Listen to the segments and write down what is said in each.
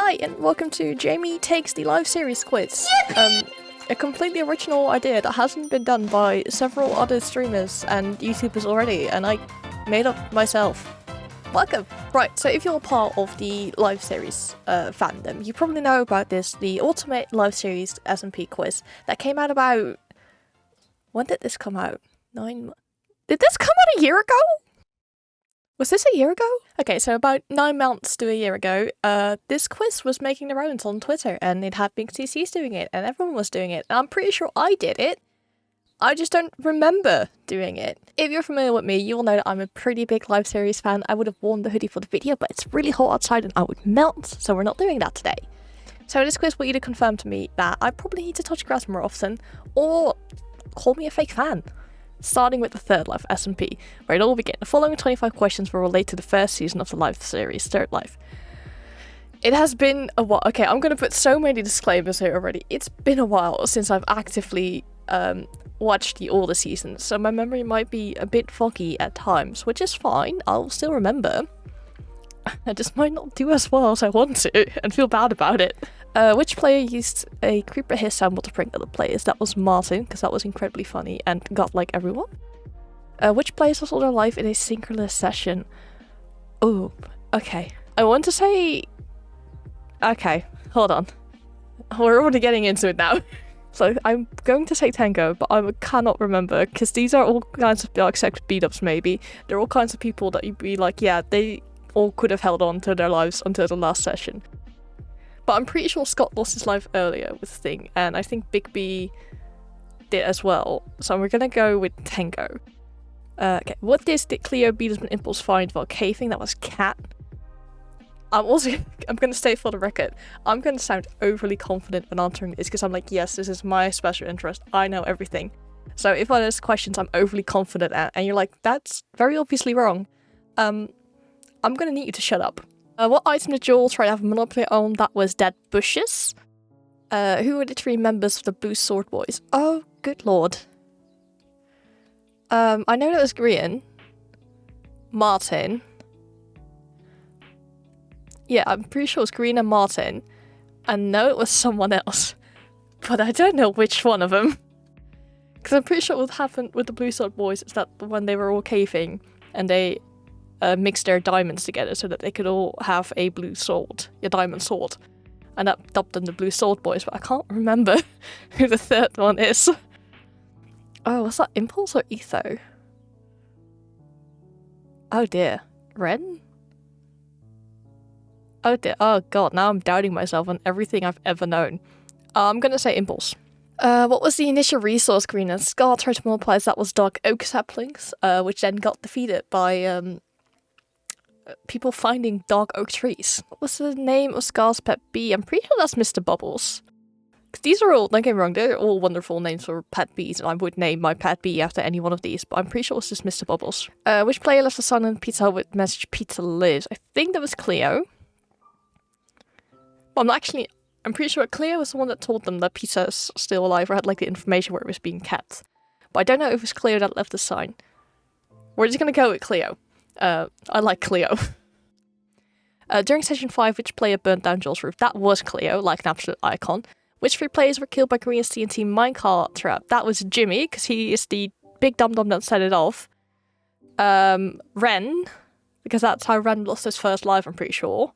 Hi, and welcome to Jamie Takes the Live Series quiz. A completely original idea that hasn't been done by several other streamers and YouTubers already, and I made up myself. Welcome! Right, so if you're part of the live series fandom, you probably know about this, the Ultimate Live Series SMP quiz that came out about... When did this come out? 9 months? Did this come out a year ago? Was this a year ago? Okay, so about 9 months to a year ago, this quiz was making the rounds on Twitter, and it had big CCs doing it, and everyone was doing it. And I'm pretty sure I did it. I just don't remember doing it. If you're familiar with me, you'll know that I'm a pretty big live series fan. I would have worn the hoodie for the video, but it's really hot outside and I would melt, so we're not doing that today. So this quiz will either confirm to me that I probably need to touch grass more often, or call me a fake fan. Starting with the third live SMP, where it all began. The following 25 questions will relate to the first season of the live series, Third Life. It has been a while. Okay, I'm going to put so many disclaimers here already. It's been a while since I've actively watched the older seasons, so my memory might be a bit foggy at times, which is fine. I'll still remember. I just might not do as well as I want to, and feel bad about it. Which player used a creeper hiss sample to prank other players? That was Martin, because that was incredibly funny and got like everyone. Which players lost all their life in a synchronous session? Oh, okay. I want to say... Okay, hold on. We're already getting into it now. So I'm going to say Tango, but I cannot remember, because these are all kinds of, except beat-ups maybe, they're all kinds of people that you'd be like, yeah, they all could have held on to their lives until the last session. But I'm pretty sure Scott lost his life earlier with Sting, and I think Big B did as well. So we're gonna go with Tango. Okay, what did Cleo beat as an impulse find while caving? That was Cat. I'm gonna state for the record, I'm gonna sound overly confident when answering this because I'm like, yes, this is my special interest. I know everything. So if there's questions I'm overly confident at, and you're like, that's very obviously wrong, I'm gonna need you to shut up. What item did Joel try to have a monopoly on? That was dead bushes. Who were the 3 members of the Blue Sword Boys? Oh, good lord. I know that was Grian. Martin. Yeah, I'm pretty sure it was Grian and Martin. I know it was someone else. But I don't know which one of them. Because I'm pretty sure what happened with the Blue Sword Boys is that when they were all caving and they mixed their diamonds together so that they could all have a blue sword, a diamond sword, and that dubbed them the Blue Sword Boys, but I can't remember who the third one is. Oh, was that Impulse or Etho? Oh dear. Ren? Oh dear. Oh god, now I'm doubting myself on everything I've ever known. I'm gonna say Impulse. What was the initial resource Green and Scar tried to multiply? That was dark oak saplings, which then got defeated by people finding dark oak trees. What was the name of Scar's pet bee? I'm pretty sure that's Mr. Bubbles. Because these are all, don't get me wrong, they're all wonderful names for pet bees, and I would name my pet bee after any one of these, but I'm pretty sure it's just Mr. Bubbles. Which player left a sign on Pizza Hut with message Pizza lives? I think that was Cleo. Well, I'm pretty sure Cleo was the one that told them that Pizza's still alive, or had like the information where it was being kept. But I don't know if it was Cleo that left the sign. We're just gonna go with Cleo. I like Cleo. During session 5, which player burnt down Joel's roof? That was Cleo, like an absolute icon. Which 3 players were killed by Green's TNT minecart trap? That was Jimmy, because he is the big dum-dum that set it off. Ren, because that's how Ren lost his first life, I'm pretty sure.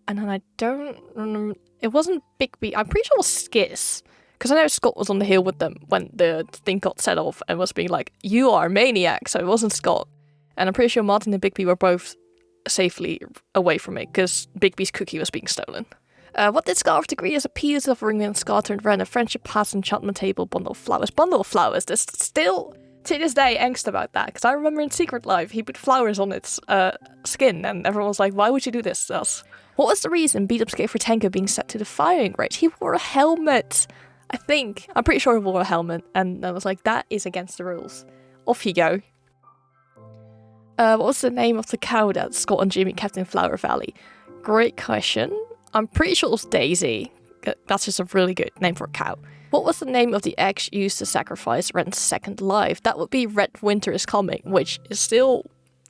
And then I don't remember, it wasn't Big B, I'm pretty sure it was Skiz. Because I know Scott was on the hill with them when the thing got set off and was being like, you are a maniac, so it wasn't Scott. And I'm pretty sure Martin and Big B were both safely away from it, because Big B's cookie was being stolen. What did Scar have to agree as a piece of ring and Scar turned Ren? A friendship pass, enchantment table, bundle of flowers. Bundle of flowers, there's still, to this day, angst about that, because I remember in Secret Life, he put flowers on its skin, and everyone was like, why would you do this to us? What was the reason beat-ups gave for Tango being set to the firing range? He wore a helmet, I think. I'm pretty sure he wore a helmet, and I was like, that is against the rules. Off you go. What was the name of the cow that Scott and Jimmy kept in Flower Valley? Great question. I'm pretty sure it was Daisy. That's just a really good name for a cow. What was the name of the eggs used to sacrifice Ren's second life? That would be Red Winter is Coming, which is still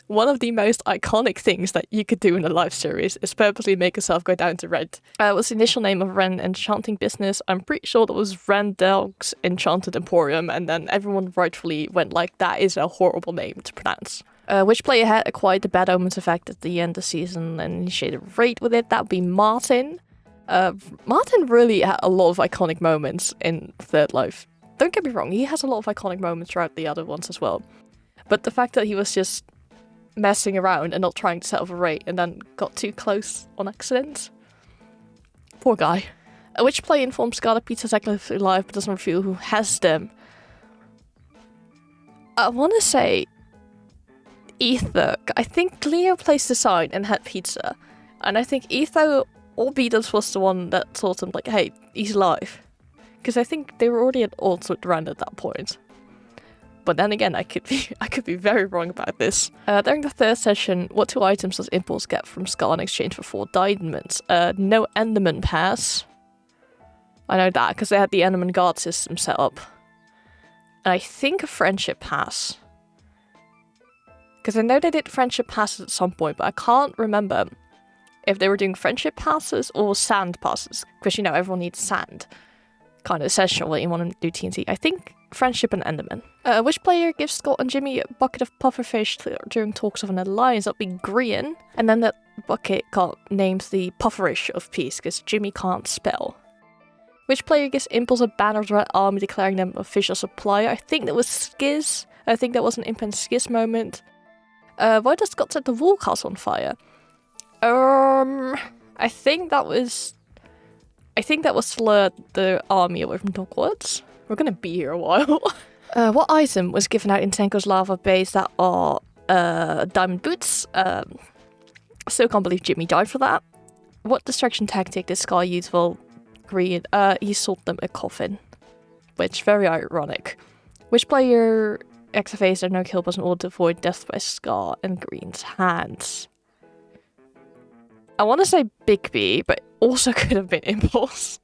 one of the most iconic things that you could do in a live series is purposely make yourself go down to red. It was the initial name of Ren Enchanting Business. I'm pretty sure that was Ren Dog's Enchanted Emporium, and then everyone rightfully went like, that is a horrible name to pronounce. Which player had acquired the Bad Omens effect at the end of the season and initiated a raid with it? That would be Martin. Martin really had a lot of iconic moments in Third Life. Don't get me wrong, he has a lot of iconic moments throughout the other ones as well. But the fact that he was just messing around and not trying to set up a raid and then got too close on accident. Poor guy. Which player informs Scarlet Pizza's actively live but doesn't reveal who has them? I want to say Ether. I think Cleo placed the sign and had pizza. And I think Ether or B-Dubs was the one that told him, like, hey, he's live. Because I think they were already at odds with Rand at that point. But then again, I could be very wrong about this. During the third session, what 2 items does Impulse get from Scar in exchange for 4 diamonds? No Enderman Pass. I know that because they had the Enderman Guard system set up. And I think a Friendship Pass. Because I know they did Friendship Passes at some point, but I can't remember if they were doing Friendship Passes or Sand Passes. Because, you know, everyone needs sand. Kind of essential when you want to do TNT. I think Friendship and Enderman. Which player gives Scott and Jimmy a bucket of pufferfish during talks of an alliance? That'd be Grian. And then that bucket got named the Pufferish of Peace because Jimmy can't spell. Which player gives Impulse a banner of the Red Army declaring them official supplier? I think that was Skiz. I think that was an Imp and Skiz moment. Why does Scott set the Wool Castle on fire? I think that was to lure the army away from Dogwoods. We're gonna be here a while. What item was given out in Tenko's lava base that are diamond boots? Still can't believe Jimmy died for that. What distraction tactic did Scar use for Green? He sold them a coffin. Which, very ironic. Which player activates their no-kill button in order to avoid death by Scar and Green's hands? I want to say Bigby, but also could have been Impulse.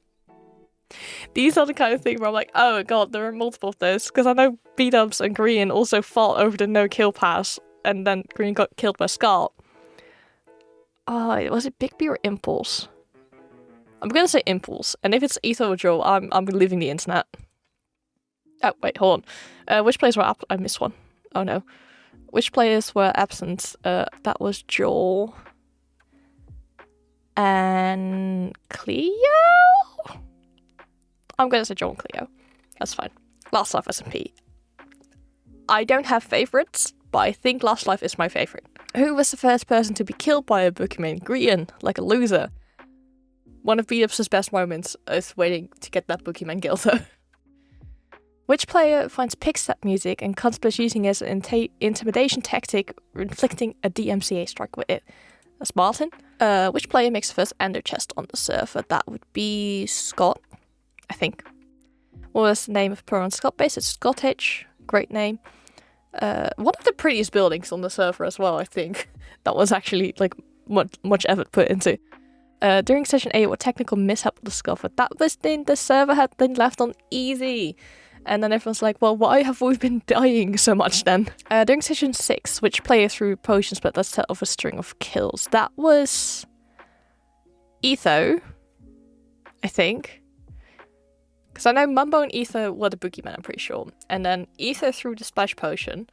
These are the kind of thing where I'm like, oh god, there are multiple of those. Because I know B-Dubs and Green also fought over the no-kill pass, and then Green got killed by Scar. Was it Bigby or Impulse? I'm gonna say Impulse, and if it's Ether or Joel, I'm leaving the internet. Oh, wait, hold on. Which players were I missed one. Oh no. Which players were absent? That was Joel. And Cleo? I'm gonna say Joel and Cleo. That's fine. Last Life SMP. I don't have favorites, but I think Last Life is my favorite. Who was the first person to be killed by a Boogeyman? Grian, like a loser. One of B-Dubs' best moments is waiting to get that Boogeyman kill though. Which player finds pick-step music and contemplates using it as an intimidation tactic, inflicting a DMCA strike with it? That's Martin. Which player makes the first ender chest on the server? That would be Scott, I think. What was the name of Pearl and Scott base? It's Scottage. Great name. One of the prettiest buildings on the server as well, I think. That was actually like much effort put into. During session 8, what technical mishap was discovered? That was the server had been left on easy. And then everyone's like, well, why have we been dying so much then? During session 6, which player threw potions but that set off a string of kills? That was Etho, I think. Because I know Mumbo and Etho were the boogeyman, I'm pretty sure. And then Etho threw the splash potion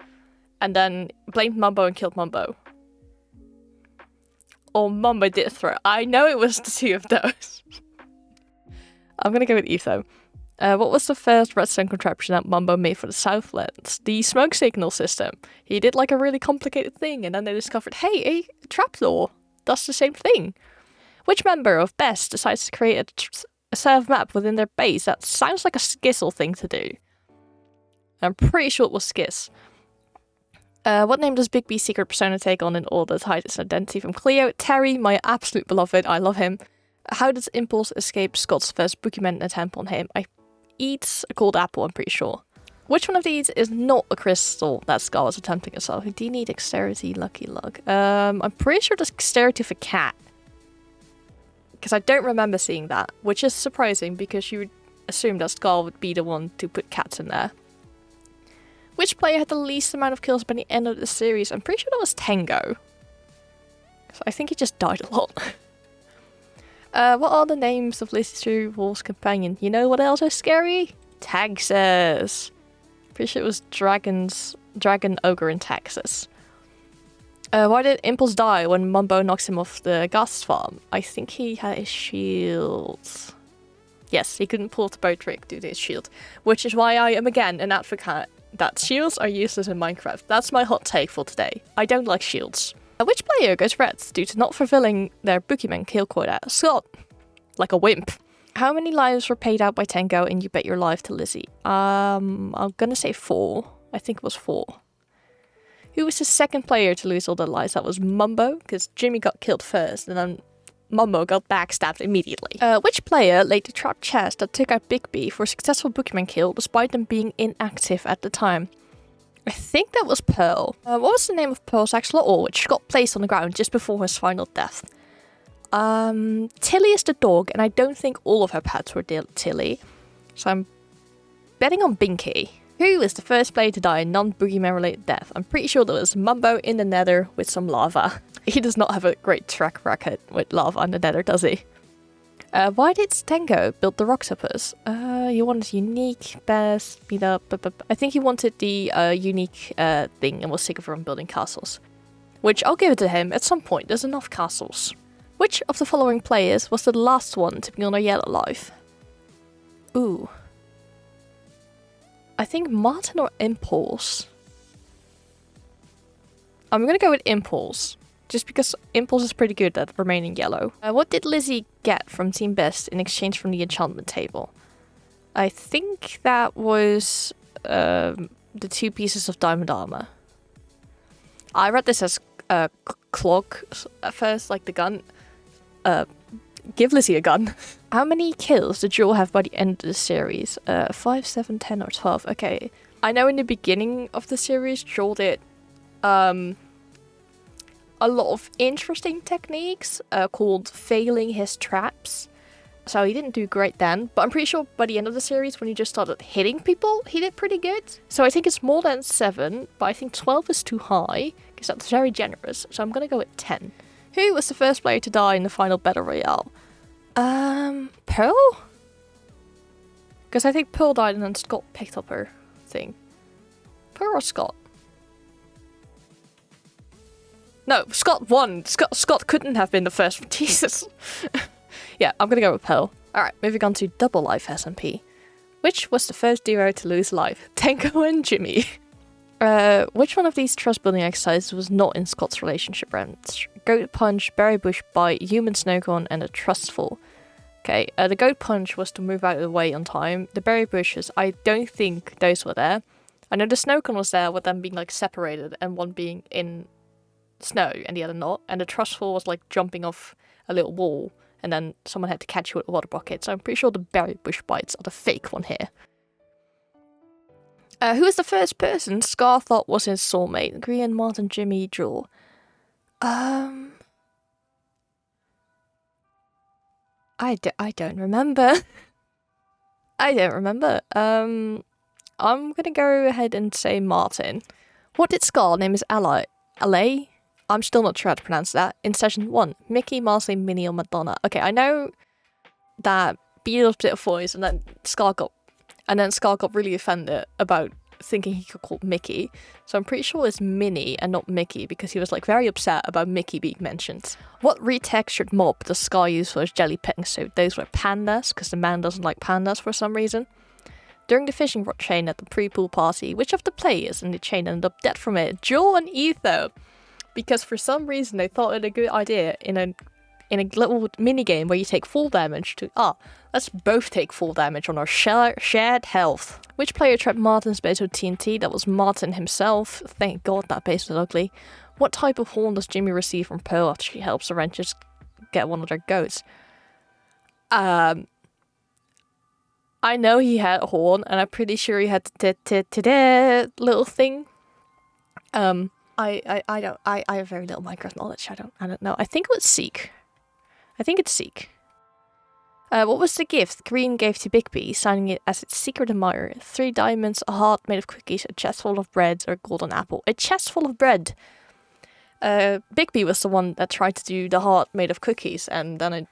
and then blamed Mumbo and killed Mumbo. Or Mumbo did throw. I know it was the 2 of those. I'm gonna go with Etho. What was the first redstone contraption that Mumbo made for the Southlands? The smoke signal system. He did like a really complicated thing and then they discovered, hey, a trapdoor does the same thing. Which member of BEST decides to create a server map within their base? That sounds like a Skizzle thing to do. I'm pretty sure it was Skizz. What name does Bigby's secret persona take on in order to hide its identity from Cleo? Terry, my absolute beloved. I love him. How does Impulse escape Scott's first boogeyman attempt on him? I eat a cold apple, I'm pretty sure. Which one of these is not a crystal that Scar was attempting herself? Do you need dexterity, lucky luck? I'm pretty sure there's dexterity for cat. Because I don't remember seeing that, which is surprising because you would assume that Scar would be the one to put cats in there. Which player had the least amount of kills by the end of the series? I'm pretty sure that was Tango. So I think he just died a lot. What are the names of Lizzie Wolf's companion? You know what else is scary? Texas. Pretty sure it was Dragon, Ogre, and Texas. Why did Impulse die when Mumbo knocks him off the gas farm? I think he had his shield. Yes, he couldn't pull off the bow trick due to his shield. Which is why I am again an advocate that shields are useless in Minecraft. That's my hot take for today. I don't like shields. Which player goes red due to not fulfilling their Boogeyman kill quota? Scott. Like a wimp. How many lives were paid out by Tango and You Bet Your Life to Lizzie? I'm gonna say 4. I think it was 4. Who was the second player to lose all their lives? That was Mumbo, because Jimmy got killed first, and then Mumbo got backstabbed immediately. Which player laid the trap chest that took out Big B for a successful Boogeyman kill despite them being inactive at the time? I think that was Pearl. What was the name of Pearl's axolotl, which got placed on the ground just before his final death? Tilly is the dog, and I don't think all of her pets were Tilly. So I'm betting on Binky. Who is the first player to die in non-Boogeyman related death? I'm pretty sure that was Mumbo in the nether with some lava. He does not have a great track record with lava in the nether, does he? Why did Stengo build the Rocktoppers? He wanted unique, best, speed up, I think he wanted the unique thing and was sick of everyone building castles. Which I'll give it to him, at some point there's enough castles. Which of the following players was the last one to be on a yellow life? Ooh. I think Martin or Impulse. I'm gonna go with Impulse. Just because Impulse is pretty good at remaining yellow. What did Lizzie get from Team Best in exchange from the enchantment table? I think that was the 2 pieces of diamond armor. I read this as clock at first, like the gun. Give Lizzie a gun. How many kills did Joel have by the end of the series? 5, 7, 10, or 12? Okay. I know in the beginning of the series, Joel did a lot of interesting techniques called failing his traps. So he didn't do great then, but I'm pretty sure by the end of the series when he just started hitting people, he did pretty good. So I think it's more than 7, but I think 12 is too high, because that's very generous, so I'm gonna go with 10. Who was the first player to die in the final battle royale? Pearl? Because I think Pearl died and then Scott picked up her thing. Pearl or Scott? No, Scott won. Scott couldn't have been the first one. Jesus. Yeah, I'm gonna go with Pearl. Alright, moving on to double life SMP. Which was the first duo to lose life? Tango and Jimmy. Which one of these trust building exercises was not in Scott's relationship rounds? Goat punch, berry bush bite, human snowcorn, and a trustful. Okay, the goat punch was to move out of the way on time. The berry bushes, I don't think those were there. I know the snowcorn was there with them being like separated and one being in snow and the other not. And the trustful was like jumping off a little wall and then someone had to catch you with a water bucket. So I'm pretty sure the berry bush bites are the fake one here. Who was the first person Scar thought was his soulmate? Grian, Martin, Jimmy, Joel. I don't remember. I don't remember. I'm gonna go ahead and say Martin. What did Scar name his ally? Ally? I'm still not sure how to pronounce that. In session 1, Mickey, Marcy, Minnie, or Madonna. Okay, I know that Beatles bit of voice, and then Scar got really offended about thinking he could call Mickey. So I'm pretty sure it's Minnie and not Mickey because he was like very upset about Mickey being mentioned. What retextured mob does Scar use for his jelly petting suit? Those were pandas, because the man doesn't like pandas for some reason. During the fishing rod chain at the pre-pool party, which of the players in the chain ended up dead from it? Joel and Etho. Because for some reason they thought it a good idea in a little mini game where you take full damage to let's both take full damage on our shared health. Which player trapped Martin's base with TNT? That was Martin himself. Thank God that base was ugly. What type of horn does Jimmy receive from Pearl after she helps the Wrenches get one of their goats? I know he had a horn, and I'm pretty sure he had the little thing. I have very little Minecraft knowledge. I don't know. I think it was Seek. I think it's Seek. What was the gift Green gave to Bigby, signing it as its secret admirer? 3 diamonds, a heart made of cookies, a chest full of bread, or a golden apple? A chest full of bread! Bigby was the one that tried to do the heart made of cookies, and then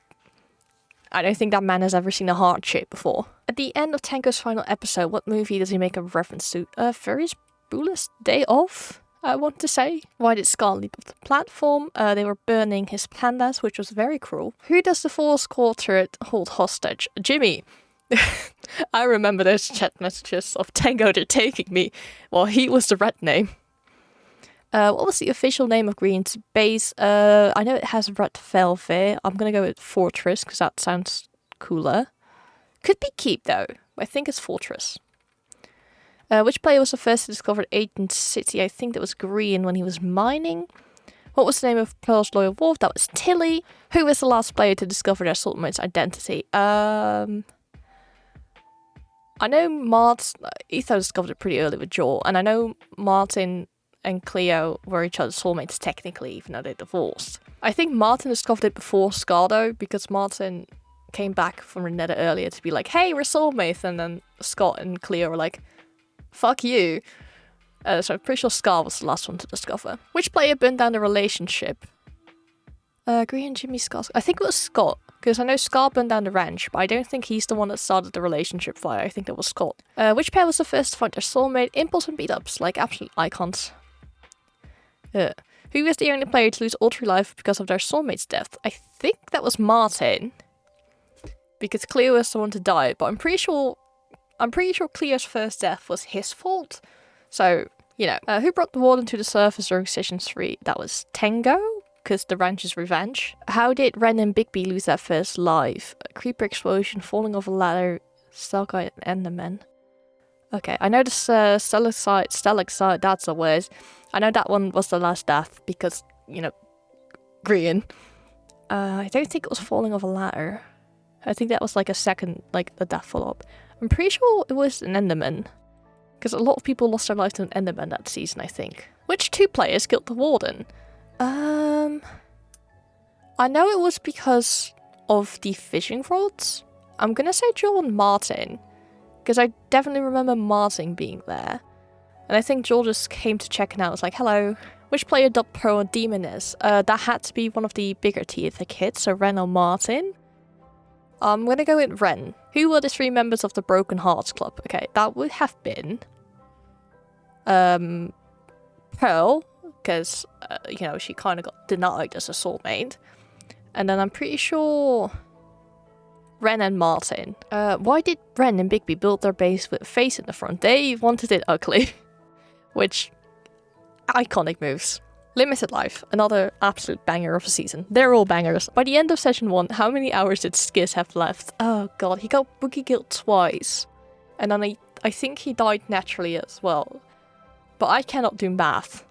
I don't think that man has ever seen a heart shape before. At the end of Tango's final episode, what movie does he make a reference to? Ferris Bueller's Day Off, I want to say. Why did Scar leap off the platform? They were burning his pandas, which was very cruel. Who does the False Quartet hold hostage? Jimmy. I remember those chat messages of Tango taking me while he was the red name. What was the official name of Green's base? I know it has red velvet. I'm gonna go with Fortress because that sounds cooler. Could be Keep though. I think it's Fortress. Which player was the first to discover Aiden City? I think that was Green when he was mining. What was the name of Pearl's loyal wolf? That was Tilly. Who was the last player to discover their soulmate's identity? I know Etho discovered it pretty early with Joel, and I know Martin and Cleo were each other's soulmates technically, even though they divorced. I think Martin discovered it before Scar though, because Martin came back from Renetta earlier to be like, hey, we're soulmates, and then Scott and Cleo were like, fuck you. So I'm pretty sure Scar was the last one to discover. Which player burned down the relationship? Green and Jimmy Scar. I think it was Scott, because I know Scar burned down the ranch, but I don't think he's the one that started the relationship fire. I think that was Scott. Which pair was the first to find their soulmate? Impulse and beat-ups, like absolute icons. Who was the only player to lose all true life because of their soulmate's death? I think that was Martin, because Cleo was the one to die, but I'm pretty sure Cleo's first death was his fault. So, you know. Who brought the warden to the surface during Session 3? That was Tango, because the ranch's revenge. How did Ren and Bigby lose their first life? A creeper explosion, falling off a ladder, Stalker and Enderman. Okay, I know the stalactite, that's the word. I know that one was the last death because, you know, Green. I don't think it was falling off a ladder. I think that was like a second, like a death follow-up. I'm pretty sure it was an Enderman, because a lot of people lost their life to an Enderman that season, I think. Which 2 players killed the warden? I know it was because of the fishing rods. I'm gonna say Joel and Martin, because I definitely remember Martin being there. And I think Joel just came to check it out. It was like, hello. Which player dubbed Pearl a demoness? That had to be one of the bigger teeth kids, so Ren or Martin. I'm gonna go with Ren. Who were the 3 members of the Broken Hearts Club? Okay, that would have been Pearl, because you know, she kind of got denied as a soulmate. And then I'm pretty sure Ren and Martin. Why did Ren and Bigby build their base with a face in the front? They wanted it ugly. Which, iconic moves. Limited Life, another absolute banger of a season. They're all bangers. By the end of Session 1, how many hours did Skiz have left? Oh god, he got boogie killed twice. And then I think he died naturally as well. But I cannot do math.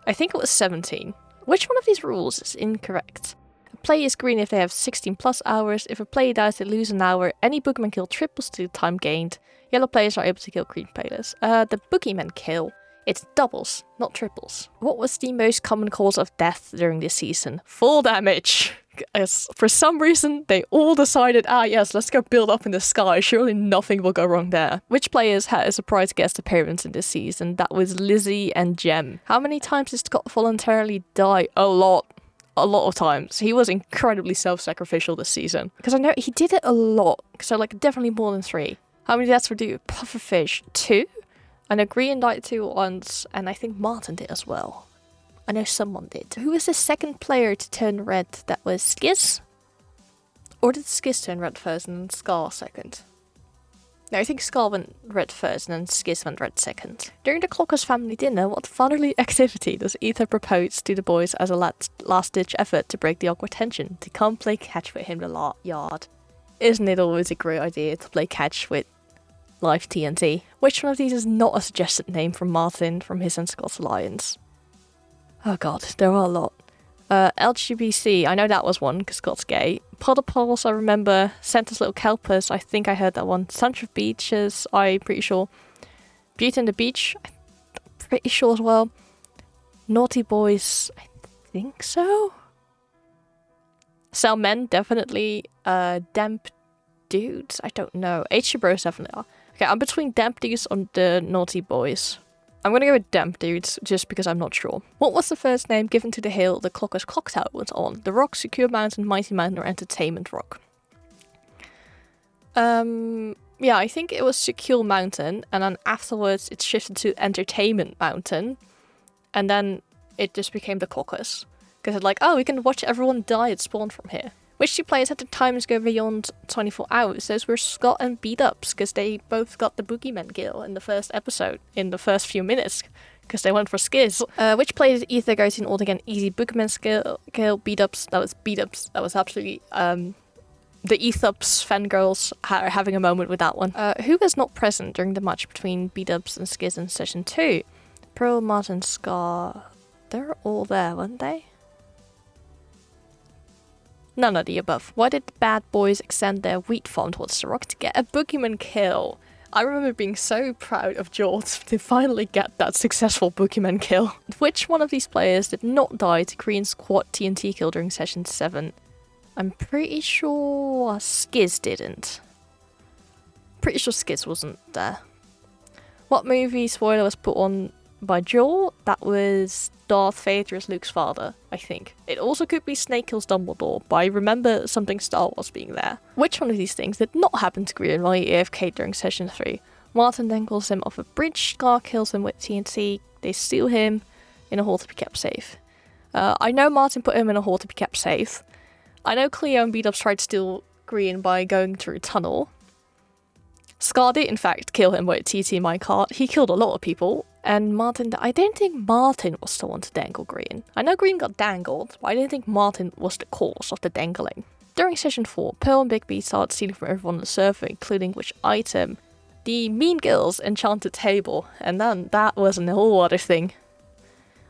I think it was 17. Which one of these rules is incorrect? A player is green if they have 16 plus hours. If a player dies, they lose an hour. Any boogeyman kill triples to the time gained. Yellow players are able to kill green players. The boogeyman kill. It's doubles, not triples. What was the most common cause of death during this season? Fall damage. As for some reason, they all decided, yes, let's go build up in the sky. Surely nothing will go wrong there. Which players had a surprise guest appearance in this season? That was Lizzie and Jem. How many times did Scott voluntarily die? A lot of times. He was incredibly self-sacrificial this season. Because I know he did it a lot. So like definitely more than 3. How many deaths were due? Pufferfish, 2? I know Green died 2 once, and I think Martin did as well. I know someone did. Who was the second player to turn red? That was Skiz? Or did Skiz turn red first and then Scar second? No, I think Scar went red first and then Skiz went red second. During the Clockers family dinner, what fatherly activity does Ethan propose to the boys as a last-ditch effort to break the awkward tension? To come play catch with him in the yard. Isn't it always a great idea to play catch with live TNT? Which one of these is not a suggested name from Martin from his and Scott's alliance? Oh god, there are a lot. LGBC, I know that was one because Scott's gay. Potter Pulse, I remember. Santa's Little Kelpers, I think I heard that one. Sunshine Beaches, I'm pretty sure. Beauty and the Beach, I'm pretty sure as well. Naughty Boys, I think so? Salmen, definitely. Damp dudes, I don't know. HG Bros definitely are. Okay, I'm between damp dudes and the naughty boys. I'm gonna go with damp dudes, just because I'm not sure. What was the first name given to the hill the Clockers Clock Tower was on? The Rock, Secure Mountain, Mighty Mountain, or Entertainment Rock? Yeah, I think it was Secure Mountain, and then afterwards it shifted to Entertainment Mountain, and then it just became the Clockers. Because it's like, oh, we can watch everyone die at spawn from here. Which two players had the timers go beyond 24 hours? Those were Scott and Beat-Ups, because they both got the Boogeyman kill in the first episode, in the first few minutes, because they went for Skiz. Which players did either go to an all-again easy Boogeyman kill? Beat-Ups, that was Beat-Ups, that was absolutely, the Ethups fangirls are having a moment with that one. Who was not present during the match between Beat-Ups and Skiz in Session 2? Pearl, Martin, Scar, they're all there, weren't they? None of the above. Why did the bad boys extend their wheat farm towards the rock to get a Boogeyman kill? I remember being so proud of George to finally get that successful Boogeyman kill. Which one of these players did not die to Green's quad TNT kill during Session 7? I'm pretty sure Skiz didn't. Pretty sure Skiz wasn't there. What movie spoiler was put on by Joel? That was Darth Vader as Luke's father, I think. It also could be Snake kills Dumbledore, but I remember something Star Wars being there. Which one of these things did not happen to Green while he AFK during Session 3? Martin then calls him off a bridge, Scar kills him with TNT, they steal him in a hole to be kept safe. I know Martin put him in a hole to be kept safe. I know Cleo and Beat-Ups tried to steal Green by going through a tunnel. Scar did in fact kill him with a TT minecart. He killed a lot of people. And Martin, I don't think Martin was the one to dangle Green. I know Green got dangled, but I didn't think Martin was the cause of the dangling. During Session 4, Pearl and Bigby started stealing from everyone on the server, including which item? The Mean Girls enchanted table, and then that was a whole other thing.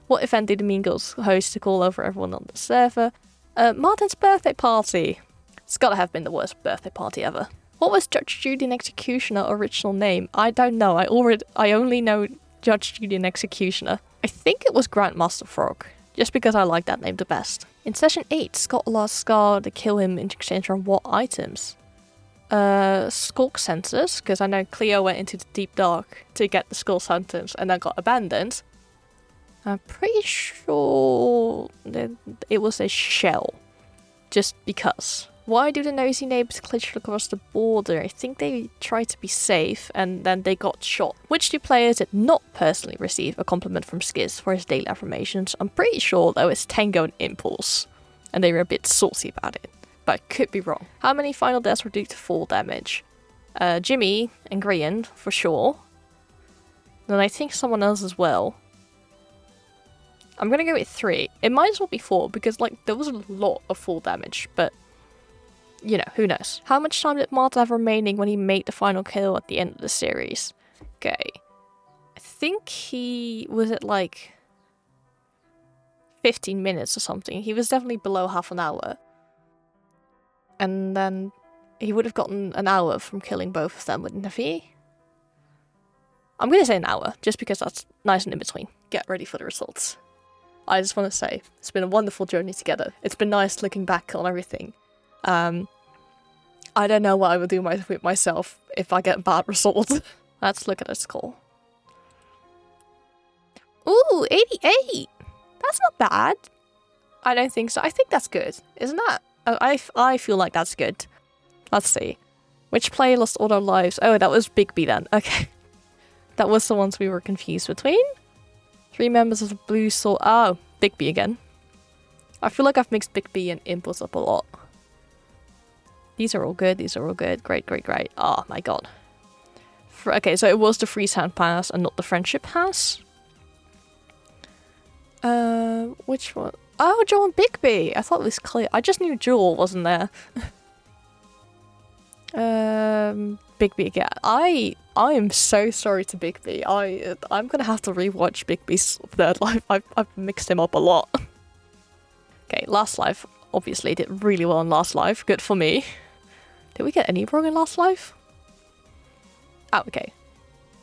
What event did the Mean Girls host to call over everyone on the server? Martin's birthday party. It's gotta have been the worst birthday party ever. What was Judge Judy and Executioner original name? I don't know, I only know Judge Judy and Executioner. I think it was Grandmaster Frog, just because I like that name the best. In Session 8, Scott lost Scar to kill him in exchange for what items? Skulk sensors, because I know Cleo went into the deep dark to get the skull sensors and then got abandoned. I'm pretty sure that it was a shell, just because. Why do the nosy neighbors glitch across the border? I think they tried to be safe and then they got shot. Which two players did not personally receive a compliment from Skiz for his daily affirmations? I'm pretty sure that was Tango and Impulse, and they were a bit saucy about it, but I could be wrong. How many final deaths were due to fall damage? Jimmy and Grian, for sure. Then I think someone else as well. I'm gonna go with 3. It might as well be 4 because like there was a lot of fall damage, but you know, who knows. How much time did Martin have remaining when he made the final kill at the end of the series? Okay. I think he was at like 15 minutes or something. He was definitely below half an hour. And then he would have gotten an hour from killing both of them, wouldn't he? I'm going to say an hour, just because that's nice and in between. Get ready for the results. I just want to say, it's been a wonderful journey together. It's been nice looking back on everything. I don't know what I would do with myself if I get bad results. Let's look at a score. Ooh, 88! That's not bad. I don't think so. I think that's good. Isn't that? I feel like that's good. Let's see. Which player lost all their lives? Oh, that was Bigby then. Okay. That was the ones we were confused between. 3 members of the Blue Soul. Oh, Bigby again. I feel like I've mixed Bigby and Impulse up a lot. These are all good. These are all good. Great, great, great. Oh my god. Okay, so it was the Freesand Pass and not the Friendship Pass. Which one? Oh, Joel and Bigby. I thought it was clear. I just knew Joel wasn't there. Bigby again. I am so sorry to Bigby. I'm gonna have to rewatch Bigby's third life. I've mixed him up a lot. Okay, last life. Obviously did really well in last life. Good for me. Did we get any wrong in last life? Oh, okay.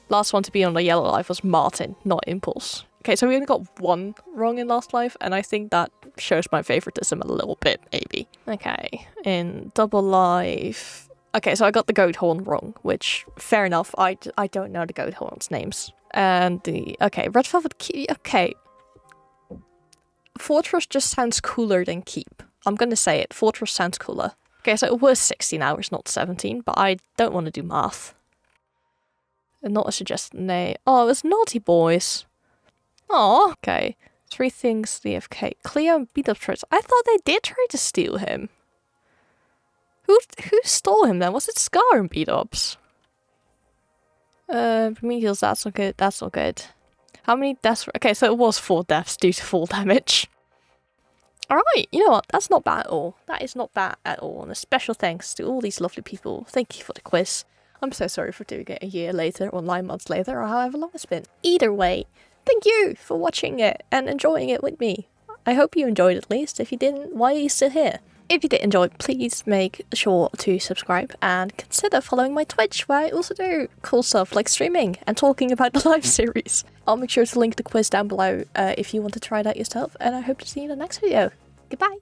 Last one to be on the yellow life was Martin, not Impulse. Okay, so we only got one wrong in Last Life, and I think that shows my favoritism a little bit, maybe. Okay, in Double Life... Okay, so I got the goat horn wrong, which, fair enough, I don't know the goat horn's names. And the... Okay, Red Velvet Keep... Okay. Fortress just sounds cooler than Keep. I'm gonna say it, Fortress sounds cooler. Okay, so it was 16 hours, not 17, but I don't want to do math. And not a suggested name. Oh, it was Naughty Boys. Aw. Okay. 3 things the FK. Cleo and beat up threats. I thought they did try to steal him. Who stole him then? Was it Scar and beat ups? Prometheus, that's not good. That's not good. How many deaths? Okay, so it was 4 deaths due to fall damage. Alright, you know what? That's not bad at all. That is not bad at all. And a special thanks to all these lovely people. Thank you for the quiz. I'm so sorry for doing it a year later or 9 months later or however long it's been. Either way, thank you for watching it and enjoying it with me. I hope you enjoyed at least. If you didn't, why are you still here? If you did enjoy, please make sure to subscribe and consider following my Twitch, where I also do cool stuff like streaming and talking about the live series. I'll make sure to link the quiz down below if you want to try it out yourself, and I hope to see you in the next video. Goodbye!